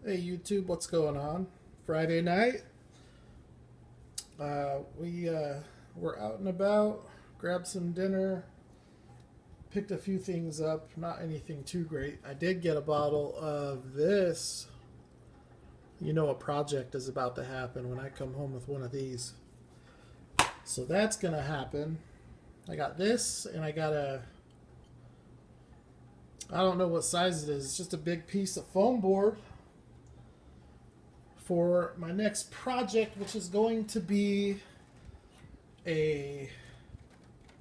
Hey YouTube, what's going on? Friday night. We were out and about, grabbed some dinner, picked a few things up, not anything too great. I did get a bottle of this. You know a project is about to happen when I come home with one of these. So that's gonna happen. I got this and I got I don't know what size it is. It's just a big piece of foam board for my next project, which is going to be a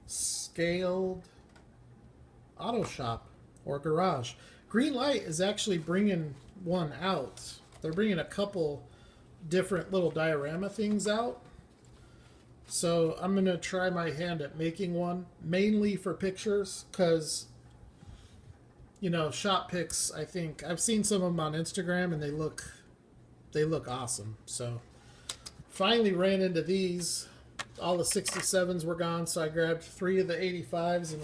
scaled auto shop or garage. Greenlight is actually bringing one out. They're bringing a couple different little diorama things out. So I'm going to try my hand at making one, mainly for pictures, because, you know, shop pics, I think, I've seen some of them on Instagram and they look awesome. So finally ran into these. All the 67s were gone, so I grabbed 3 of the 85s and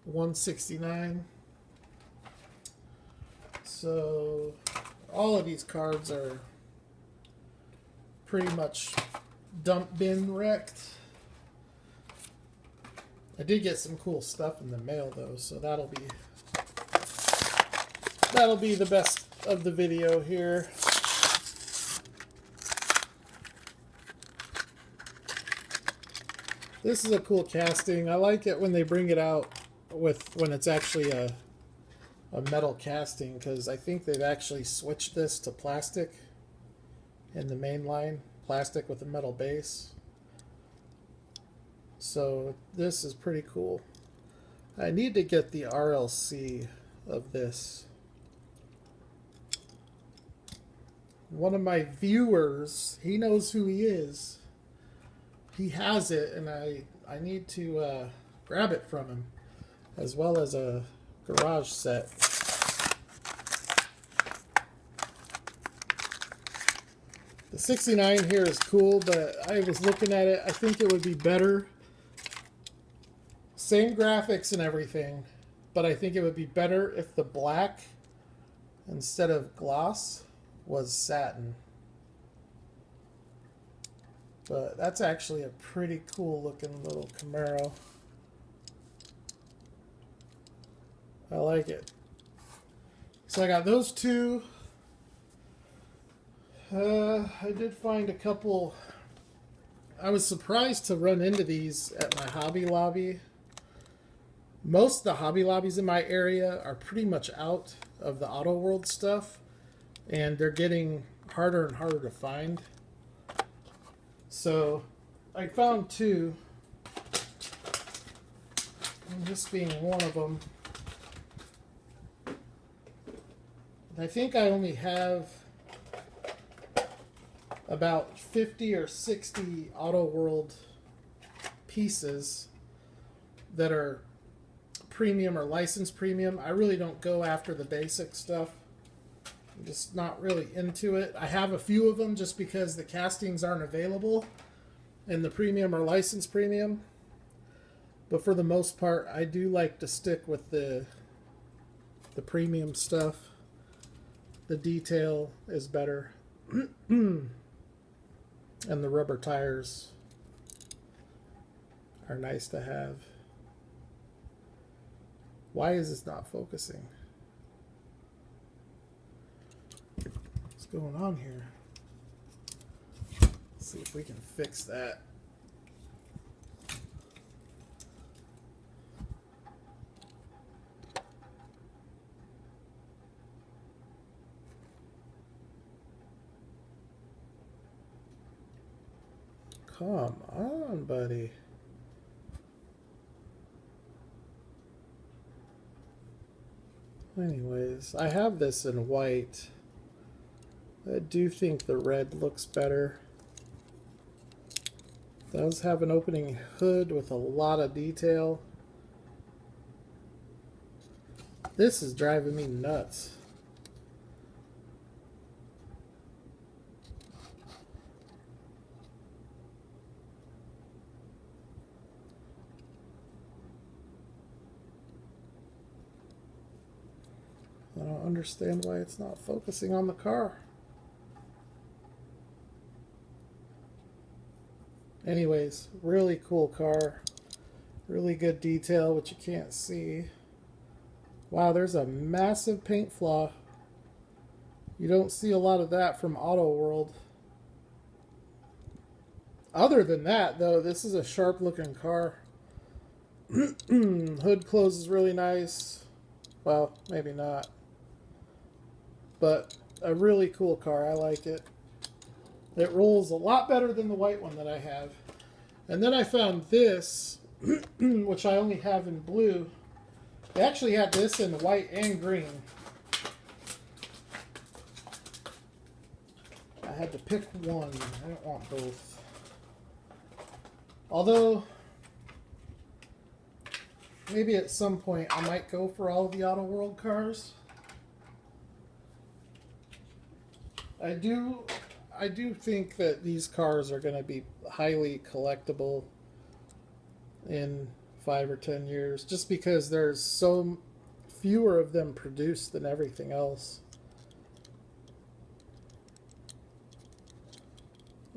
169. So all of these cards are pretty much dump bin wrecked. I did get some cool stuff in the mail though, so that'll be the best of the video here. This is a cool casting. I like it when they bring it out when it's actually a metal casting, because I think they've actually switched this to plastic in the main line, plastic with a metal base. So this is pretty cool. I need to get the RLC of this. One of my viewers, he knows who he is. He has it, and I need to grab it from him, as well as a garage set. The 69 here is cool, but I was looking at it. I think it would be better. Same graphics and everything, but I think it would be better if the black, instead of gloss, was satin. But that's actually a pretty cool looking little Camaro. I like it. So I got those two. I did find a couple. I was surprised to run into these at my Hobby Lobby. Most of the Hobby Lobbies in my area are pretty much out of the Auto World stuff, and they're getting harder and harder to find. So I found two, and this being one of them. I think I only have about 50 or 60 Auto World pieces that are premium or licensed premium. I really don't go after the basic stuff. I'm just not really into it. I have a few of them just because the castings aren't available in the premium or licensed premium. But for the most part, I do like to stick with the premium stuff. The detail is better. And the rubber tires are nice to have. Why is this not focusing? What's going on here? Let's see if we can fix that. Come on, buddy. Anyways, I have this in white. I do think the red looks better. It does have an opening hood with a lot of detail. This is driving me nuts. I don't understand why it's not focusing on the car. Anyways, really cool car. Really good detail, which you can't see. Wow, there's a massive paint flaw. You don't see a lot of that from Auto World. Other than that, though, this is a sharp looking car. Hood closes really nice. Well, maybe not. But a really cool car. I like it. It rolls a lot better than the white one that I have. And then I found this, which I only have in blue. They actually had this in white and green. I had to pick one. I don't want both. Although, maybe at some point I might go for all of the Auto World cars. I do think that these cars are going to be highly collectible in 5 or 10 years, just because there's so fewer of them produced than everything else.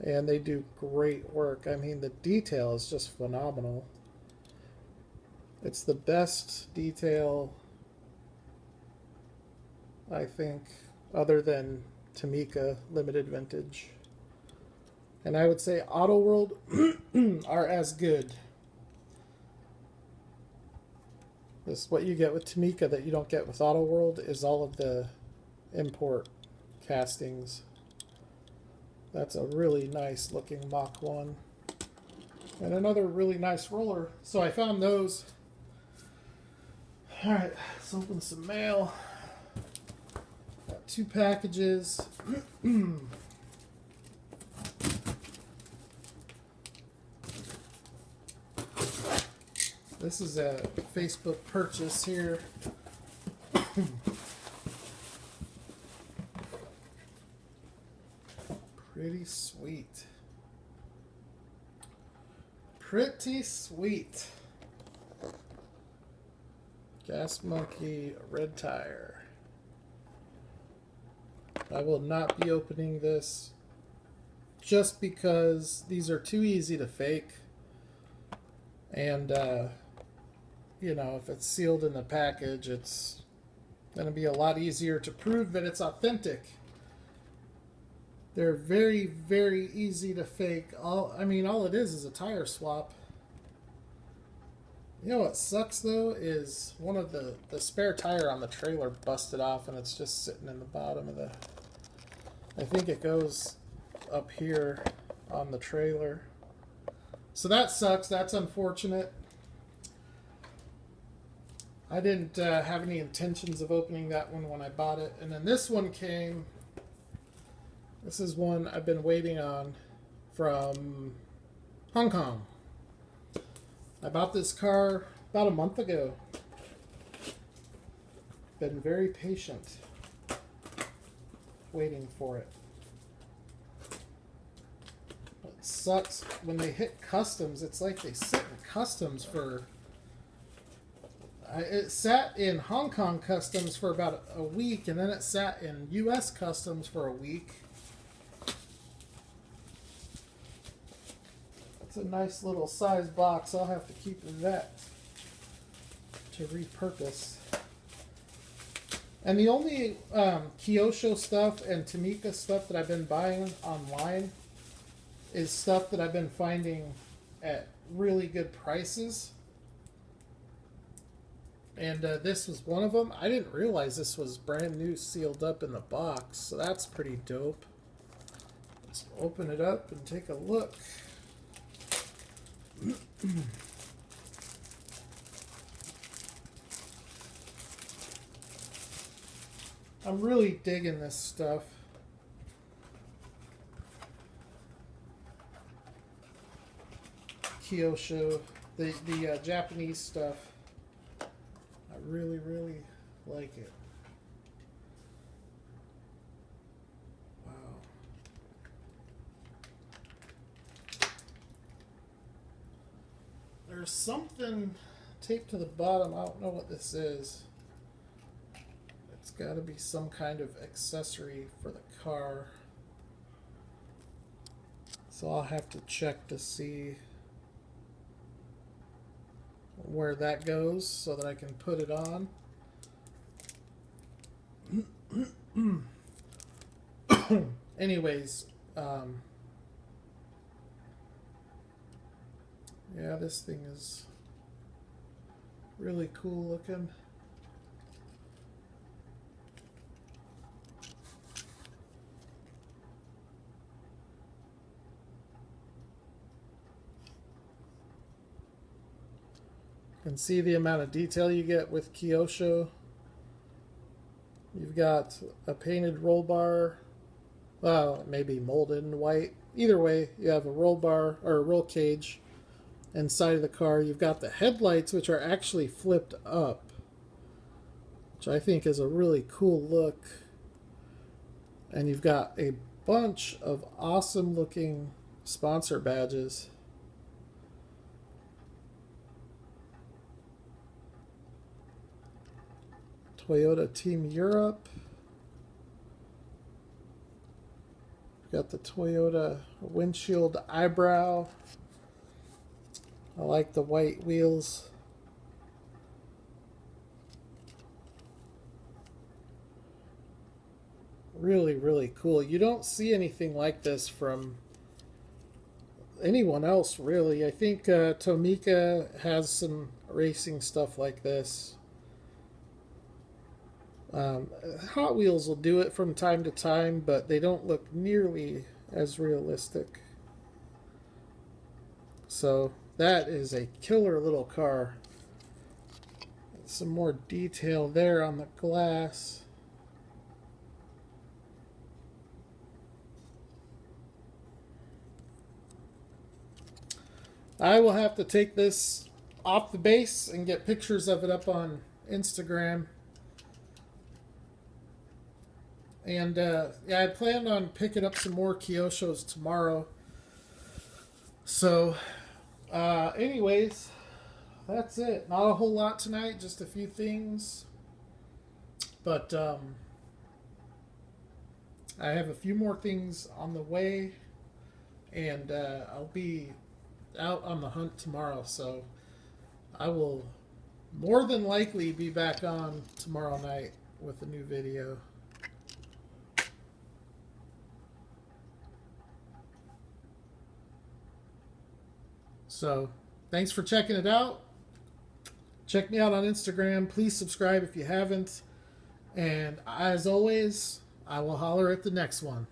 And they do great work. I mean, the detail is just phenomenal. It's the best detail, I think, other than Tamika Limited Vintage. And I would say Auto World are as good. This, what you get with Tamika that you don't get with Auto World, is all of the import castings. That's a really nice looking Mach 1. And another really nice roller. So I found those. Alright, let's open some mail. Got 2 packages. This is a Facebook purchase here. Pretty sweet. Pretty sweet. Gas Monkey red tire. I will not be opening this just because these are too easy to fake. And, you know, if it's sealed in the package, it's going to be a lot easier to prove that it's authentic. They're very, very easy to fake. All it is a tire swap. You know what sucks, though, is one of the spare tire on the trailer busted off, and it's just sitting in the bottom of the... I think it goes up here on the trailer. So that sucks. That's unfortunate. I didn't have any intentions of opening that one when I bought it. And then this one came... This is one I've been waiting on from Hong Kong. I bought this car about a month ago. Been very patient waiting for it. It sucks when they hit customs. It's like they sit in customs for... It sat in Hong Kong customs for about a week, and then it sat in U.S. customs for a week. It's a nice little size box. I'll have to keep that to repurpose. And the only Kyosho stuff and Tamika stuff that I've been buying online is stuff that I've been finding at really good prices. And this was one of them. I didn't realize this was brand new, sealed up in the box. So that's pretty dope. Let's open it up and take a look. I'm really digging this stuff. Kyosho, the Japanese stuff. I really, really like it. Wow. There's something taped to the bottom. I don't know what this is. It's got to be some kind of accessory for the car. So I'll have to check to see where that goes so that I can put it on. Anyways, yeah, this thing is really cool looking. You can see the amount of detail you get with Kyosho. You've got a painted roll bar. Well, it may be molded in white. Either way, you have a roll bar or a roll cage inside of the car. You've got the headlights, which are actually flipped up, which I think is a really cool look. And you've got a bunch of awesome looking sponsor badges. Toyota Team Europe. Got the Toyota windshield eyebrow. I like the white wheels. Really, really cool. You don't see anything like this from anyone else, really. I think Tomica has some racing stuff like this. Hot Wheels will do it from time to time, but they don't look nearly as realistic. So that is a killer little car. Some more detail there on the glass. I will have to take this off the base and get pictures of it up on Instagram. And yeah, I planned on picking up some more Kyoshos tomorrow. So, anyways, that's it. Not a whole lot tonight, just a few things. But I have a few more things on the way. And I'll be out on the hunt tomorrow. So I will more than likely be back on tomorrow night with a new video. So, thanks for checking it out. Check me out on Instagram. Please subscribe if you haven't. And as always, I will holler at the next one.